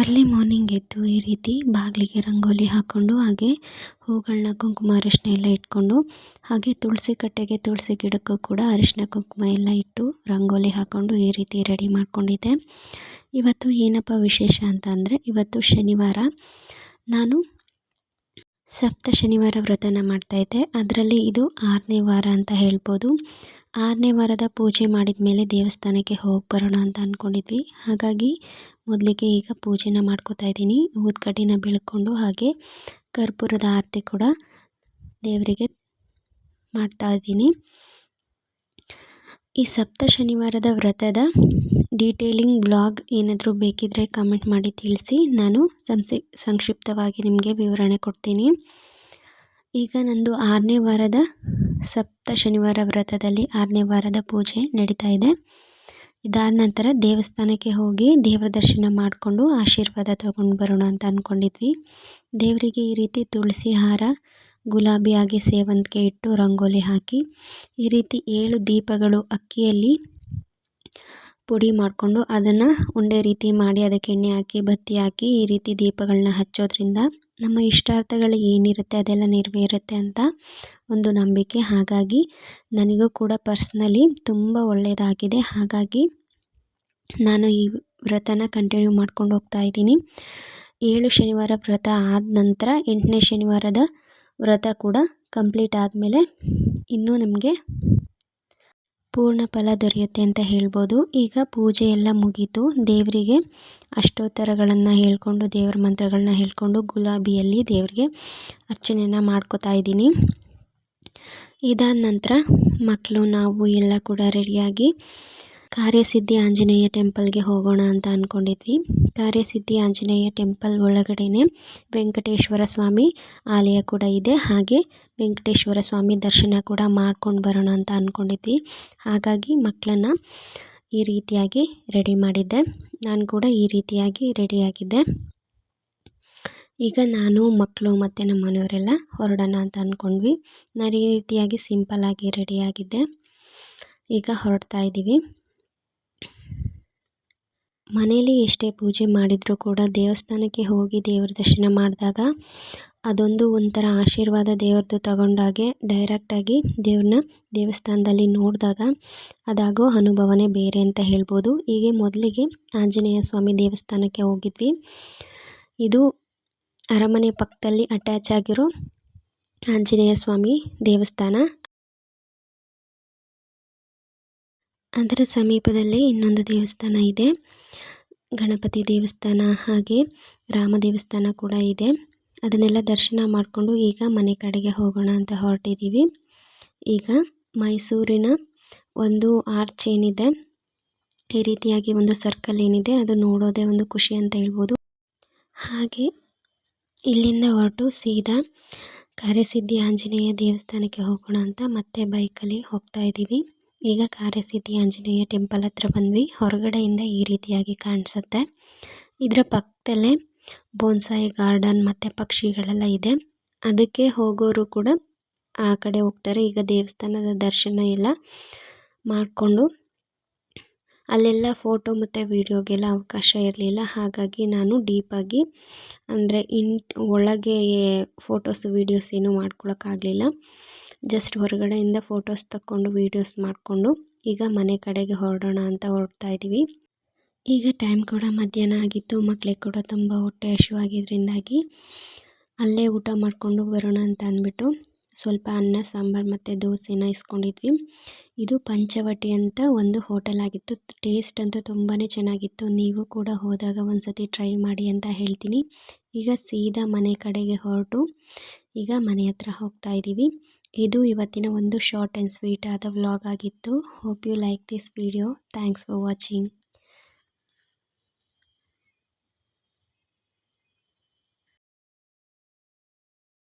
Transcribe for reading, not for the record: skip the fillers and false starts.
Early morning ಎದ್ದು ಈ ರೀತಿ ಬಾಗಿಲಿಗೆ ರಂಗೋಲಿ ಹಾಕ್ಕೊಂಡು, ಹಾಗೆ ಹೂಗಳನ್ನ ಕುಂಕುಮ ಅರಿಶಿನ ಎಲ್ಲ ಇಟ್ಕೊಂಡು, ಹಾಗೆ ತುಳಸಿ ಕಟ್ಟೆಗೆ ತುಳಸಿ ಗಿಡಕ್ಕೂ ಕೂಡ ಅರಿಶಿನ ಕುಂಕುಮ ಎಲ್ಲ ಇಟ್ಟು ರಂಗೋಲಿ ಹಾಕ್ಕೊಂಡು ಈ ರೀತಿ ರೆಡಿ ಮಾಡ್ಕೊಂಡಿದ್ದೆ. ಇವತ್ತು ಏನಪ್ಪ ವಿಶೇಷ ಅಂತ ಅಂದರೆ, ಇವತ್ತು ಶನಿವಾರ. ನಾನು ಸಪ್ತ ಶನಿವಾರ ವ್ರತನ ಮಾಡ್ತಾಯಿದ್ದೆ. ಅದರಲ್ಲಿ ಇದು 6ನೇ ವಾರ ಅಂತ ಹೇಳ್ಬೋದು. 6ನೇ ವಾರದ ಪೂಜೆ ಮಾಡಿದ ಮೇಲೆ ದೇವಸ್ಥಾನಕ್ಕೆ ಹೋಗಿ ಬರೋಣ ಅಂತ ಅಂದ್ಕೊಂಡಿದ್ವಿ. ಹಾಗಾಗಿ ಮೊದಲಿಗೆ ಈಗ ಪೂಜೆನ ಮಾಡ್ಕೋತಾ ಇದ್ದೀನಿ. ಊದ್ಕಡ್ಡಿನ ಬೆಳ್ಕೊಂಡು, ಹಾಗೆ ಕರ್ಪೂರದ ಆರತಿ ಕೂಡ ದೇವರಿಗೆ ಮಾಡ್ತಾ ಇದ್ದೀನಿ. ಈ ಸಪ್ತ ಶನಿವಾರದ ವ್ರತದ ಡೀಟೇಲಿಂಗ್ ವ್ಲಾಗ್ ಏನಾದರೂ ಬೇಕಿದ್ದರೆ ಕಮೆಂಟ್ ಮಾಡಿ ತಿಳಿಸಿ. ನಾನು ಸಂಕ್ಷಿಪ್ತವಾಗಿ ನಿಮಗೆ ವಿವರಣೆ ಕೊಡ್ತೀನಿ. ಈಗ ನಂದು 6ನೇ ವಾರದ ಸಪ್ತ ಶನಿವಾರ ವ್ರತದಲ್ಲಿ 6ನೇ ವಾರದ ಪೂಜೆ ನಡೀತಾ ಇದೆ. ಇದಾದ ನಂತರ ದೇವಸ್ಥಾನಕ್ಕೆ ಹೋಗಿ ದೇವರ ದರ್ಶನ ಮಾಡಿಕೊಂಡು ಆಶೀರ್ವಾದ ತಗೊಂಡು ಬರೋಣ ಅಂತ ಅಂದ್ಕೊಂಡಿದ್ವಿ. ದೇವರಿಗೆ ಈ ರೀತಿ ತುಳಸಿ ಹಾರ, ಗುಲಾಬಿ ಹಾಗೆ ಸೇವಂತಿಗೆ ಇಟ್ಟು ರಂಗೋಲಿ ಹಾಕಿ, ಈ ರೀತಿ 7 ದೀಪಗಳು ಅಕ್ಕಿಯಲ್ಲಿ ಪುಡಿ ಮಾಡಿಕೊಂಡು ಅದನ್ನು ಉಂಡೆ ರೀತಿ ಮಾಡಿ ಅದಕ್ಕೆ ಎಣ್ಣೆ ಹಾಕಿ ಬತ್ತಿ ಹಾಕಿ ಈ ರೀತಿ ದೀಪಗಳನ್ನ ಹಚ್ಚೋದ್ರಿಂದ ನಮ್ಮ ಇಷ್ಟಾರ್ಥಗಳು ಏನಿರುತ್ತೆ ಅದೆಲ್ಲ ನೆರವೇರುತ್ತೆ ಅಂತ ಒಂದು ನಂಬಿಕೆ. ಹಾಗಾಗಿ ನನಗೂ ಕೂಡ ಪರ್ಸ್ನಲಿ ತುಂಬ ಒಳ್ಳೆಯದಾಗಿದೆ. ಹಾಗಾಗಿ ನಾನು ಈ ವ್ರತನ ಕಂಟಿನ್ಯೂ ಮಾಡ್ಕೊಂಡು ಹೋಗ್ತಾ ಇದ್ದೀನಿ. 7 ಶನಿವಾರ ವ್ರತ ಆದ ನಂತರ 8ನೇ ಶನಿವಾರದ ವ್ರತ ಕೂಡ ಕಂಪ್ಲೀಟ್ ಆದಮೇಲೆ ಇನ್ನೂ ನಮಗೆ ಪೂರ್ಣ ಫಲ ದೊರೆಯುತ್ತೆ ಅಂತ ಹೇಳ್ಬೋದು. ಈಗ ಪೂಜೆ ಎಲ್ಲ ಮುಗೀತು. ದೇವರಿಗೆ ಅಷ್ಟೋತ್ತರಗಳನ್ನು ಹೇಳ್ಕೊಂಡು, ದೇವರ ಮಂತ್ರಗಳನ್ನ ಹೇಳ್ಕೊಂಡು ಗುಲಾಬಿಯಲ್ಲಿ ದೇವರಿಗೆ ಅರ್ಚನೆಯನ್ನು ಮಾಡ್ಕೋತಾ ಇದ್ದೀನಿ. ಇದಾದ ನಂತರ ಮಕ್ಕಳು ನಾವು ಎಲ್ಲ ಕೂಡ ರೆಡಿಯಾಗಿ ಕಾರ್ಯಸಿದ್ಧಿ ಆಂಜನೇಯ ಟೆಂಪಲ್ಗೆ ಹೋಗೋಣ ಅಂತ ಅಂದ್ಕೊಂಡಿದ್ವಿ. ಕಾರ್ಯಸಿದ್ಧಿ ಆಂಜನೇಯ ಟೆಂಪಲ್ ಒಳಗಡೆನೆ ವೆಂಕಟೇಶ್ವರ ಸ್ವಾಮಿ ಆಲಯ ಕೂಡ ಇದೆ. ಹಾಗೆ ವೆಂಕಟೇಶ್ವರ ಸ್ವಾಮಿ ದರ್ಶನ ಕೂಡ ಮಾಡ್ಕೊಂಡು ಬರೋಣ ಅಂತ ಅಂದ್ಕೊಂಡಿದ್ವಿ. ಹಾಗಾಗಿ ಮಕ್ಕಳನ್ನು ಈ ರೀತಿಯಾಗಿ ರೆಡಿ ಮಾಡಿದ್ದೆ. ನಾನು ಕೂಡ ಈ ರೀತಿಯಾಗಿ ರೆಡಿಯಾಗಿದ್ದೆ. ಈಗ ನಾನು, ಮಕ್ಕಳು ಮತ್ತು ನಮ್ಮ ಮನೆಯವರೆಲ್ಲ ಹೊರಡೋಣ ಅಂತ ಅಂದ್ಕೊಂಡ್ವಿ. ನಾನು ಈ ರೀತಿಯಾಗಿ ಸಿಂಪಲ್ಲಾಗಿ ರೆಡಿಯಾಗಿದ್ದೆ. ಈಗ ಹೊರಡ್ತಾ ಇದ್ದೀವಿ. ಮನೇಲಿ ಎಷ್ಟೇ ಪೂಜೆ ಮಾಡಿದರೂ ಕೂಡ ದೇವಸ್ಥಾನಕ್ಕೆ ಹೋಗಿ ದೇವರ ದರ್ಶನ ಮಾಡಿದಾಗ ಅದೊಂದು ಒಂಥರ ಆಶೀರ್ವಾದ ದೇವ್ರದ್ದು ತಗೊಂಡಾಗೆ ಡೈರೆಕ್ಟಾಗಿ ದೇವ್ರನ್ನ ದೇವಸ್ಥಾನದಲ್ಲಿ ನೋಡಿದಾಗ ಅದಾಗೋ ಅನುಭವನೇ ಬೇರೆ ಅಂತ ಹೇಳ್ಬೋದು. ಹೀಗೆ ಮೊದಲಿಗೆ ಆಂಜನೇಯ ಸ್ವಾಮಿ ದೇವಸ್ಥಾನಕ್ಕೆ ಹೋಗಿದ್ವಿ. ಇದು ಅರಮನೆ ಪಕ್ಕದಲ್ಲಿ ಅಟ್ಯಾಚ್ ಆಗಿರೋ ಆಂಜನೇಯ ಸ್ವಾಮಿ ದೇವಸ್ಥಾನ. ಅದರ ಸಮೀಪದಲ್ಲೇ ಇನ್ನೊಂದು ದೇವಸ್ಥಾನ ಇದೆ, ಗಣಪತಿ ದೇವಸ್ಥಾನ, ಹಾಗೆ ರಾಮ ದೇವಸ್ಥಾನ ಕೂಡ ಇದೆ. ಅದನ್ನೆಲ್ಲ ದರ್ಶನ ಮಾಡಿಕೊಂಡು ಈಗ ಮನೆ ಕಡೆಗೆ ಹೋಗೋಣ ಅಂತ ಹೊರಟಿದ್ದೀವಿ. ಈಗ ಮೈಸೂರಿನ ಒಂದು ಆರ್ಚ್ ಏನಿದೆ, ಈ ರೀತಿಯಾಗಿ ಒಂದು ಸರ್ಕಲ್ ಏನಿದೆ, ಅದು ನೋಡೋದೇ ಒಂದು ಖುಷಿ ಅಂತ ಹೇಳ್ಬೋದು. ಹಾಗೆ ಇಲ್ಲಿಂದ ಹೊರಟು ಸೀದಾ ಕಾರ್ಯಸಿದ್ಧಿ ಆಂಜನೇಯ ದೇವಸ್ಥಾನಕ್ಕೆ ಹೋಗೋಣ ಅಂತ ಮತ್ತೆ ಬೈಕಲ್ಲಿ ಹೋಗ್ತಾ ಇದ್ದೀವಿ. ಈಗ ಕಾರ್ಯಸಿದ್ಧಿ ಆಂಜನೇಯ ಟೆಂಪಲ್ ಹತ್ರ ಬಂದ್ವಿ. ಹೊರಗಡೆಯಿಂದ ಈ ರೀತಿಯಾಗಿ ಕಾಣಿಸುತ್ತೆ. ಇದರ ಪಕ್ಕದಲ್ಲೇ ಬೋನ್ಸಾಯಿ ಗಾರ್ಡನ್ ಮತ್ತು ಪಕ್ಷಿಗಳೆಲ್ಲ ಇದೆ. ಅದಕ್ಕೆ ಹೋಗೋರು ಕೂಡ ಆ ಕಡೆ ಹೋಗ್ತಾರೆ. ಈಗ ದೇವಸ್ಥಾನದ ದರ್ಶನ ಎಲ್ಲ ಮಾಡಿಕೊಂಡು ಅಲ್ಲೆಲ್ಲ ಫೋಟೋ ಮತ್ತು ವೀಡಿಯೋಗೆಲ್ಲ ಅವಕಾಶ ಇರಲಿಲ್ಲ. ಹಾಗಾಗಿ ನಾನು ಡೀಪಾಗಿ ಅಂದರೆ ಒಳಗೆ ಫೋಟೋಸ್ ವೀಡಿಯೋಸ್ ಏನೂ ಮಾಡ್ಕೊಳಕ್ಕಾಗಲಿಲ್ಲ. ಜಸ್ಟ್ ಹೊರಗಡೆಯಿಂದ ಫೋಟೋಸ್ ತಕ್ಕೊಂಡು ವೀಡಿಯೋಸ್ ಮಾಡಿಕೊಂಡು ಈಗ ಮನೆ ಕಡೆಗೆ ಹೊರಡೋಣ ಅಂತ ಹೊರಡ್ತಾ ಇದ್ದೀವಿ. ಈಗ ಟೈಮ್ ಕೂಡ ಮಧ್ಯಾಹ್ನ ಆಗಿತ್ತು. ಮಕ್ಕಳಿಗೆ ಕೂಡ ತುಂಬ ಹೊಟ್ಟೆ ಹಸಿವಾಗಿದ್ದರಿಂದಾಗಿ ಅಲ್ಲೇ ಊಟ ಮಾಡಿಕೊಂಡು ಬರೋಣ ಅಂತ ಅಂದ್ಬಿಟ್ಟು ಸ್ವಲ್ಪ ಅನ್ನ ಸಾಂಬಾರು ಮತ್ತು ದೋಸೆನ ಇಸ್ಕೊಂಡಿದ್ವಿ. ಇದು ಪಂಚವಟಿ ಅಂತ ಒಂದು ಹೋಟೆಲ್ ಆಗಿತ್ತು. ಟೇಸ್ಟ್ ಅಂತೂ ತುಂಬಾ ಚೆನ್ನಾಗಿತ್ತು. ನೀವು ಕೂಡ ಹೋದಾಗ ಒಂದು ಸತಿ ಟ್ರೈ ಮಾಡಿ ಅಂತ ಹೇಳ್ತೀನಿ. ಈಗ ಸೀದಾ ಮನೆ ಕಡೆಗೆ ಹೊರಟು ಈಗ ಮನೆ ಹತ್ರ ಹೋಗ್ತಾ ಇದ್ದೀವಿ. ಇದು ಇವತ್ತಿನ ಒಂದು ಶಾರ್ಟ್ ಆ್ಯಂಡ್ ಸ್ವೀಟ್ ಆದ ವ್ಲಾಗ್ ಆಗಿತ್ತು. Hope you like this video. Thanks for watching.